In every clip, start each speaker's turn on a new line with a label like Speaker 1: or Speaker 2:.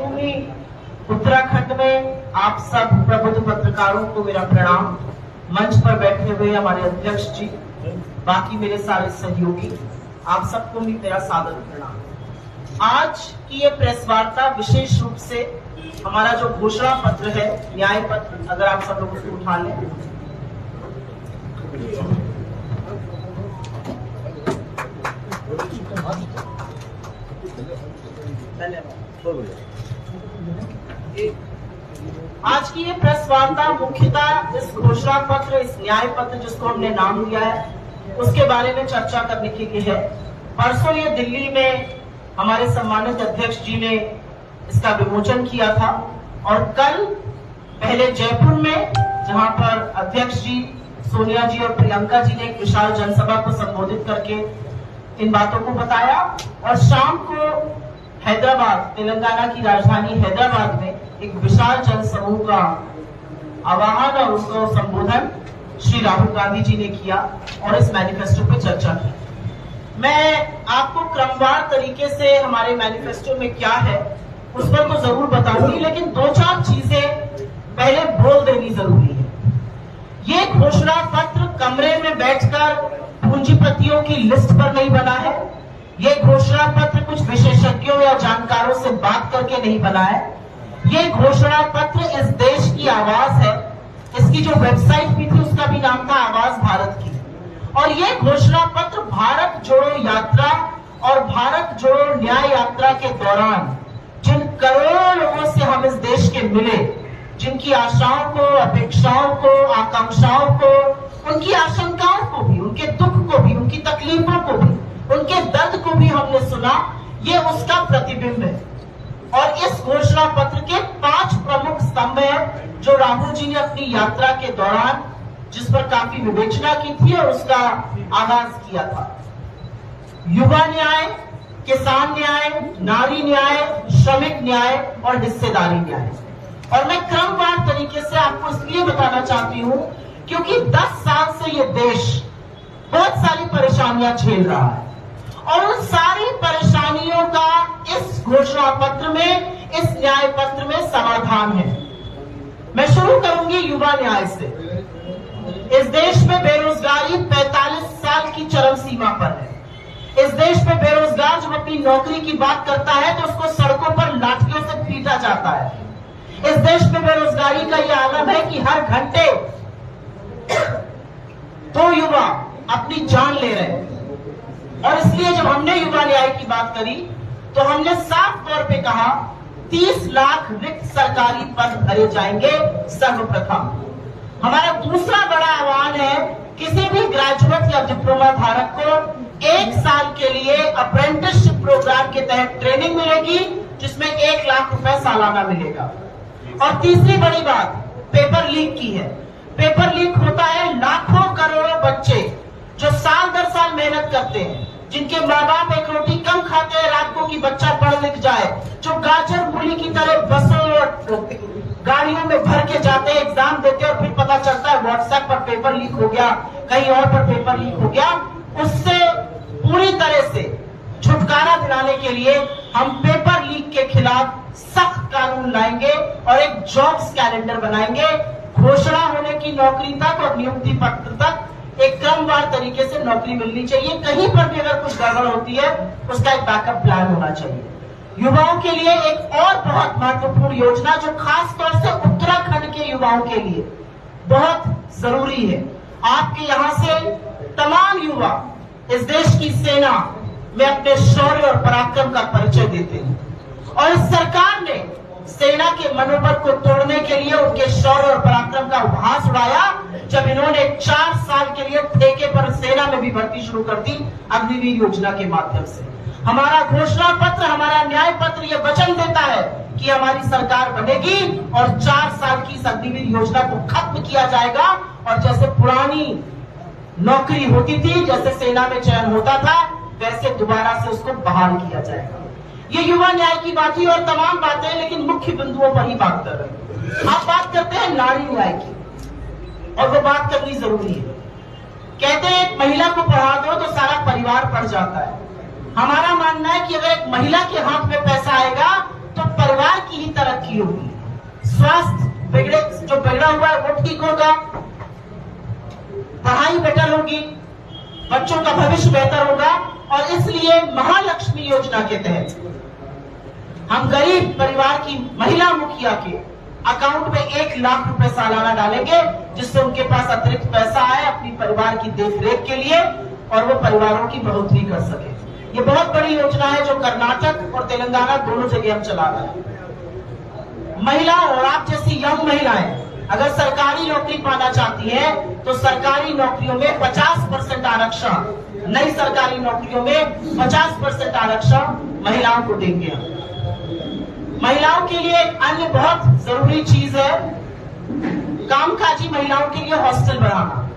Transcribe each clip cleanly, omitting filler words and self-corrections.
Speaker 1: देवभूमि उत्तराखंड में आप सब प्रबुद्ध पत्रकारों को मेरा प्रणाम। मंच पर बैठे हुए हमारे अध्यक्ष जी, बाकी मेरे सारे सहयोगी, आप सबको भी मेरा सादर प्रणाम। आज की ये प्रेस वार्ता विशेष रूप से हमारा जो घोषणा पत्र है, न्याय पत्र, अगर आप सब लोग उसको उठा लें। आज की ये प्रेस वार्ता मुख्यतः इस घोषणा पत्र, इस न्याय पत्र जिसको हमने नाम दिया है, उसके बारे में चर्चा करने के लिए है। परसों ये दिल्ली में हमारे सम्मानित अध्यक्ष जी ने इसका विमोचन किया था और कल पहले जयपुर में, जहां पर अध्यक्ष जी, सोनिया जी और प्रियंका जी ने एक विशाल जनसभा को संबोधित करके इन बातों को बताया, और शाम को हैदराबाद, तेलंगाना की राजधानी हैदराबाद में एक विशाल जनसमूह का आह्वान और उसको संबोधन श्री राहुल गांधी जी ने किया और इस मैनिफेस्टो पे चर्चा की। मैं आपको क्रमवार तरीके से हमारे मैनिफेस्टो में क्या है उस पर तो जरूर बताऊंगी, लेकिन दो चार चीजें पहले बोल देनी जरूरी है। ये घोषणा पत्र कमरे में बैठकर पूंजीपतियों की लिस्ट पर नहीं बना है। ये घोषणा पत्र कुछ विशेषज्ञों या जानकारों से बात करके नहीं बना है। ये घोषणा पत्र इस देश की आवाज है। इसकी जो वेबसाइट भी थी उसका भी नाम था आवाज भारत की। और ये घोषणा पत्र भारत जोड़ो यात्रा और भारत जोड़ो न्याय यात्रा के दौरान जिन करोड़ों लोगों से हम इस देश के मिले, जिनकी आशाओं को, अपेक्षाओं को, आकांक्षाओं को, उनकी आशंकाओं को भी, उनके दुख को भी, उनकी तकलीफों को भी, उनके दर्द को भी हमने सुना, ये उसका प्रतिबिंब है। और इस घोषणा पत्र के 5 प्रमुख स्तंभ हैं जो राहुल जी ने अपनी यात्रा के दौरान, जिस पर काफी विवेचना की थी और उसका आगाज किया था। युवा न्याय, किसान न्याय, नारी न्याय, श्रमिक न्याय और हिस्सेदारी न्याय। और मैं क्रमवार तरीके से आपको इसलिए बताना चाहती हूं क्योंकि 10 साल से ये देश बहुत सारी परेशानियां झेल रहा है और उन सारी परेशानियों का इस घोषणा पत्र में, इस न्याय पत्र में समाधान है। मैं शुरू करूंगी युवा न्याय से। इस देश में बेरोजगारी 45 साल की चरम सीमा पर है। इस देश में बेरोजगार जब अपनी नौकरी की बात करता है तो उसको सड़कों पर लाठियों से पीटा जाता है। इस देश में बेरोजगारी का यह आलम है कि हर घंटे 2 युवा अपनी जान ले रहे हैं। और इसलिए जब हमने युवा न्याय की बात करी तो हमने साफ तौर पे कहा 30 लाख रिक्त सरकारी पद भरे जाएंगे सर्वप्रथम। हमारा दूसरा बड़ा आह्वान है, किसी भी ग्रेजुएट या डिप्लोमा धारक को 1 साल के लिए अप्रेंटिसशिप प्रोग्राम के तहत ट्रेनिंग मिलेगी, जिसमें 1 लाख रुपए सालाना मिलेगा। और तीसरी बड़ी बात पेपर लीक की है। पेपर लीक होता है, लाखों करोड़ों बच्चे जो साल दर साल मेहनत करते हैं, जिनके माँ बाप एक रोटी कम खाते हैं रात को कि बच्चा पढ़ लिख जाए, जो गाजर मूली की तरह बसों और गाड़ियों में भर के जाते हैं, एग्जाम देते हैं और फिर पता चलता है व्हाट्सएप पर पेपर लीक हो गया, कहीं और पर पेपर लीक हो गया। उससे पूरी तरह से छुटकारा दिलाने के लिए हम पेपर लीक के खिलाफ सख्त कानून लाएंगे और एक जॉब्स कैलेंडर बनाएंगे। घोषणा होने की नौकरी तक और नियुक्ति पत्र तक एक क्रमवार तरीके से नौकरी मिलनी चाहिए। कहीं पर भी अगर कुछ गड़बड़ होती है उसका एक बैकअप प्लान होना चाहिए। युवाओं के लिए एक और बहुत महत्वपूर्ण योजना जो खास तौर से उत्तराखंड के युवाओं के लिए बहुत जरूरी है। आपके यहाँ से तमाम युवा इस देश की सेना में अपने शौर्य और पराक्रम का परिचय देते हैं और इस सरकार ने सेना के मनोबल को तोड़ने के लिए उनके शौर्य और पराक्रम का उपहास उड़ाया जब इन्होंने 4 साल के लिए ठेके पर सेना में भी भर्ती शुरू कर दी अग्निवीर योजना के माध्यम से। हमारा घोषणा पत्र, हमारा न्याय पत्र यह वचन देता है कि हमारी सरकार बनेगी और 4 साल की इस अग्निवीर योजना को खत्म किया जाएगा और जैसे पुरानी नौकरी होती थी, जैसे सेना में चयन होता था, वैसे दोबारा से उसको बहाल किया जाएगा। ये युवा न्याय की बात ही और तमाम बातें, लेकिन मुख्य बिंदुओं पर ही बात कर रहे हैं। आप बात करते हैं नारी न्याय की और वो बात करनी जरूरी है। कहते हैं एक महिला को पढ़ा दो तो सारा परिवार पढ़ जाता है। हमारा मानना है कि अगर एक महिला के हाथ में पैसा आएगा तो परिवार की होगा, पढ़ाई बेटर होगी, बच्चों का भविष्य बेहतर होगा। और इसलिए महालक्ष्मी योजना के तहत हम गरीब परिवार की महिला मुखिया के अकाउंट में 1 लाख रुपए सालाना डालेंगे, जिससे उनके पास अतिरिक्त पैसा आए अपनी परिवार की देखरेख के लिए और वो परिवारों की बढ़ोतरी कर सके। ये बहुत बड़ी योजना है जो कर्नाटक और तेलंगाना दोनों जगह हम चला रहे हैं। महिला और आप जैसी यंग महिलाएं अगर सरकारी नौकरी पाना चाहती है तो सरकारी नौकरियों में 50% आरक्षण, नई सरकारी नौकरियों में 50% आरक्षण महिलाओं को देंगे। महिलाओं के लिए एक अन्य बहुत जरूरी चीज है कामकाजी महिलाओं के लिए हॉस्टल बनाना।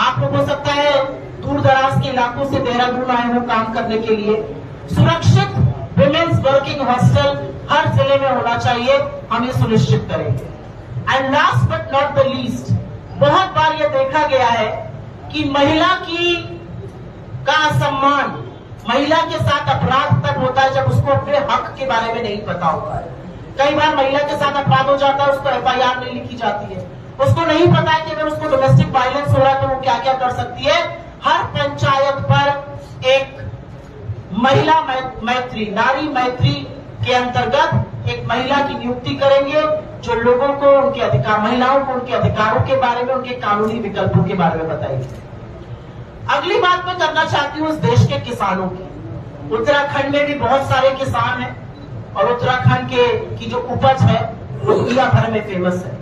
Speaker 1: आप लोग हो सकता है दूर दराज के इलाकों से देहरादून आए हो काम करने के लिए, सुरक्षित विमेन्स वर्किंग हॉस्टल हर जिले में होना चाहिए, हम ये सुनिश्चित करेंगे। And last but not the least, बहुत बार ये देखा गया है कि महिला का सम्मान, महिला के साथ अपराध तब होता है जब उसको अपने हक के बारे में नहीं पता होता है। कई बार महिला के साथ अपराध हो जाता है, उसको FIR नहीं लिखी जाती है, उसको नहीं पता है कि अगर उसको डोमेस्टिक वायलेंस हो रहा है तो वो क्या क्या कर सकती है। हर पंचायत पर एक महिला मैत्री, नारी मैत्री के अंतर्गत एक महिला की नियुक्ति करेंगे जो लोगों को उनके अधिकार, महिलाओं को उनके अधिकारों के बारे में, उनके कानूनी विकल्पों के बारे में बताएगी। अगली बात मैं करना चाहती हूँ इस देश के किसानों की। उत्तराखंड में भी बहुत सारे किसान हैं और उत्तराखंड की जो उपज है वो दुनिया भर में फेमस है।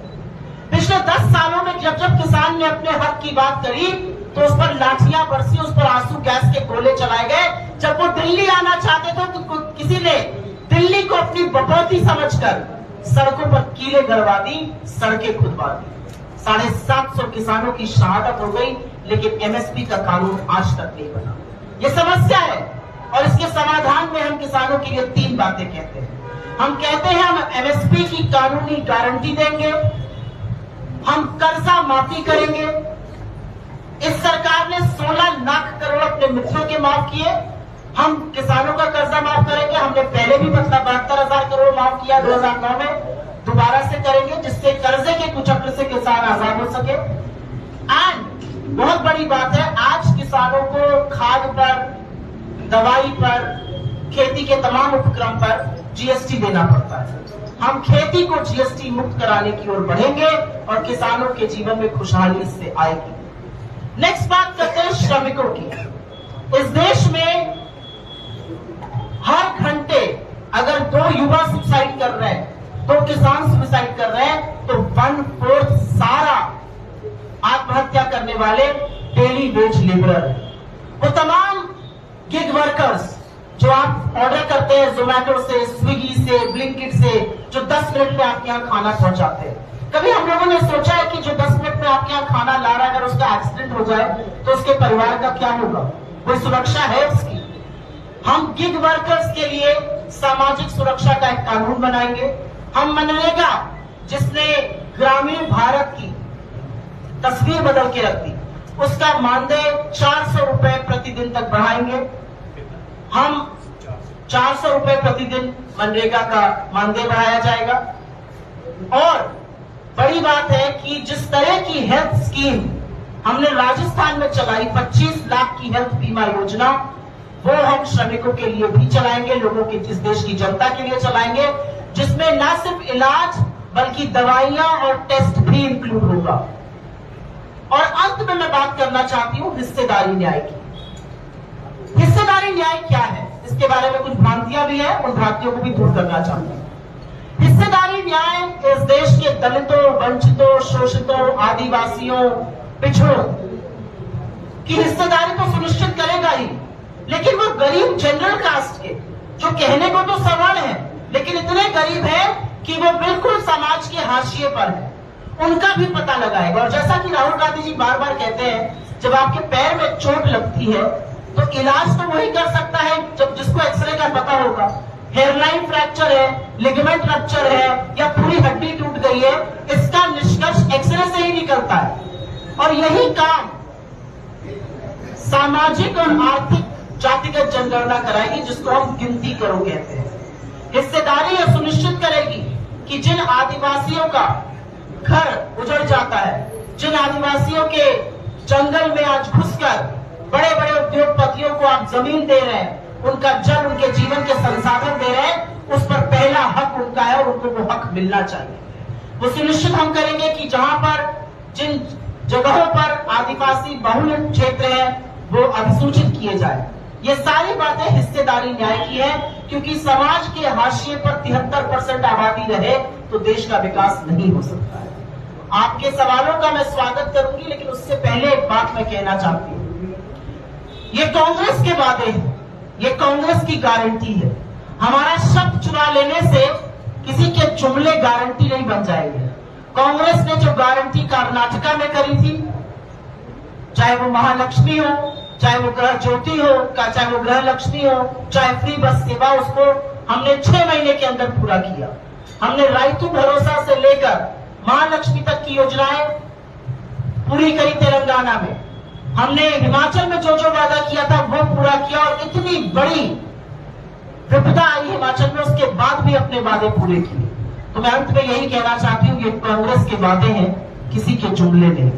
Speaker 1: पिछले 10 सालों में जब जब किसान ने अपने हक की बात करी तो उस पर लाठियां बरसी, उस पर आंसू गैस के गोले चलाए गए। जब वो दिल्ली आना चाहते थे तो किसी ने दिल्ली को अपनी बपौती समझकर सड़कों पर कीले गड़वा दी, सड़कें खुदवा दी। 750 किसानों की शहादत हो गई, लेकिन MSP का कानून आज तक नहीं बना। ये समस्या है और इसके समाधान में हम किसानों के लिए 3 बातें कहते हैं। हम कहते हैं हम MSP की कानूनी गारंटी देंगे, हम कर्जा माफी करेंगे। इस सरकार ने 16 लाख करोड़ अपने मित्रों के माफ किए, हम किसानों का कर्जा माफ करेंगे। हमने पहले भी 72,000 करोड़ माफ किया 2009 में, दोबारा से करेंगे जिससे कर्जे के कुचक्र से किसान आजाद हो सके। एंड बहुत बड़ी बात है, आज किसानों को खाद पर, दवाई पर, खेती के तमाम उपक्रम पर GST देना पड़ता है। हम खेती को GST मुक्त कराने की ओर बढ़ेंगे और किसानों के जीवन में खुशहाली इससे आएगी। नेक्स्ट बात करते हैं श्रमिकों की। इस देश में हर घंटे अगर 2 युवा सुसाइड कर रहे हैं, 2 किसान सुसाइड कर रहे हैं, तो 1/4 सारा आत्महत्या करने वाले डेली वेज लेबरर। वो तमाम गिग वर्कर्स जो आप ऑर्डर करते हैं जोमेटो से, स्विगी से, ब्लिंकिट से, जो 10 मिनट में आपके यहाँ खाना पहुंचाते हैं। कभी हम लोगों ने सोचा है कि जो 10 मिनट में आपके यहाँ खाना ला रहा है अगर उसका एक्सीडेंट हो जाए तो उसके परिवार का क्या होगा? कोई सुरक्षा है उसकी? हम गिग वर्कर्स के लिए सामाजिक सुरक्षा का एक कानून बनाएंगे। हम मनरेगा, जिसने ग्रामीण भारत की तस्वीर बदल के रख दी, उसका मानदेय 400 रुपए प्रतिदिन तक बढ़ाएंगे। हम 400 रुपए प्रतिदिन मनरेगा का मानदेय बढ़ाया जाएगा। और बड़ी बात है कि जिस तरह की हेल्थ स्कीम हमने राजस्थान में चलाई, 25 लाख की हेल्थ बीमा योजना, वो हम श्रमिकों के लिए भी चलाएंगे, लोगों के, इस देश की जनता के लिए चलाएंगे, जिसमें न सिर्फ इलाज बल्कि दवाइयां और टेस्ट भी इंक्लूड होगा। और अंत में मैं बात करना चाहती हूं हिस्सेदारी न्याय की। हिस्सेदारी न्याय क्या है, इसके बारे में कुछ भ्रांतियां भी है, उन भ्रांतियों को भी दूर करना चाहती हूं। हिस्सेदारी न्याय इस देश के दलितों, वंचितों, शोषितों, आदिवासियों, पिछड़ों की हिस्सेदारी तो सुनिश्चित करेगा ही, लेकिन वो गरीब जनरल कास्ट के, जो कहने को तो सवर्ण है लेकिन इतने गरीब है कि वो बिल्कुल समाज के हाशिए पर है, उनका भी पता लगाएगा। और जैसा कि राहुल गांधी जी बार बार कहते हैं, जब आपके पैर में चोट लगती है तो इलाज तो वही कर सकता है जब जिसको एक्सरे का पता होगा। हेयरलाइन फ्रैक्चर है, लिगामेंट रप्चर है या पूरी हड्डी टूट गई है, इसका निष्कर्ष एक्सरे से ही निकलता है। और यही काम सामाजिक और आर्थिक जातिगत जनगणना कराएगी, जिसको हम गिनती करो कहते हैं। हिस्सेदारी यह सुनिश्चित करेगी कि जिन आदिवासियों का घर उजड़ जाता है, जिन आदिवासियों के जंगल में आज घुसकर बड़े बड़े उद्योगपतियों को आप जमीन दे रहे हैं, उनका जल, उनके जीवन के संसाधन दे रहे हैं, उस पर पहला हक उनका है और उनको वो हक मिलना चाहिए। वो सुनिश्चित हम करेंगे कि जहां पर जिन जगहों पर आदिवासी बहुल क्षेत्र है वो अधिसूचित किए जाए। ये सारी बातें हिस्सेदारी न्याय की है, क्योंकि समाज के हाशिए पर 73% आबादी रहे तो देश का विकास नहीं हो सकता है। आपके सवालों का मैं स्वागत करूंगी, लेकिन उससे पहले एक बात मैं कहना चाहती हूँ। ये कांग्रेस के वादे हैं, ये कांग्रेस की गारंटी है। हमारा शब्द चुरा लेने से किसी के जुमले गारंटी नहीं बन जाएंगे। कांग्रेस ने जो गारंटी कर्नाटका में करी थी, चाहे वो महालक्ष्मी हो, चाहे वो ग्रह ज्योति हो, चाहे वो ग्रह लक्ष्मी हो, चाहे फ्री बस सेवा, उसको हमने 6 महीने के अंदर पूरा किया। हमने रायतू भरोसा से लेकर महालक्ष्मी तक की योजनाएं पूरी करी तेलंगाना में। हमने हिमाचल में जो जो वादा किया था वो पूरा किया, और इतनी बड़ी विपदा आई हिमाचल में, उसके बाद भी अपने वादे पूरे किए। तो मैं अंत में यही कहना चाहती हूँ, ये कांग्रेस के वादे हैं, किसी के जुमले नहीं।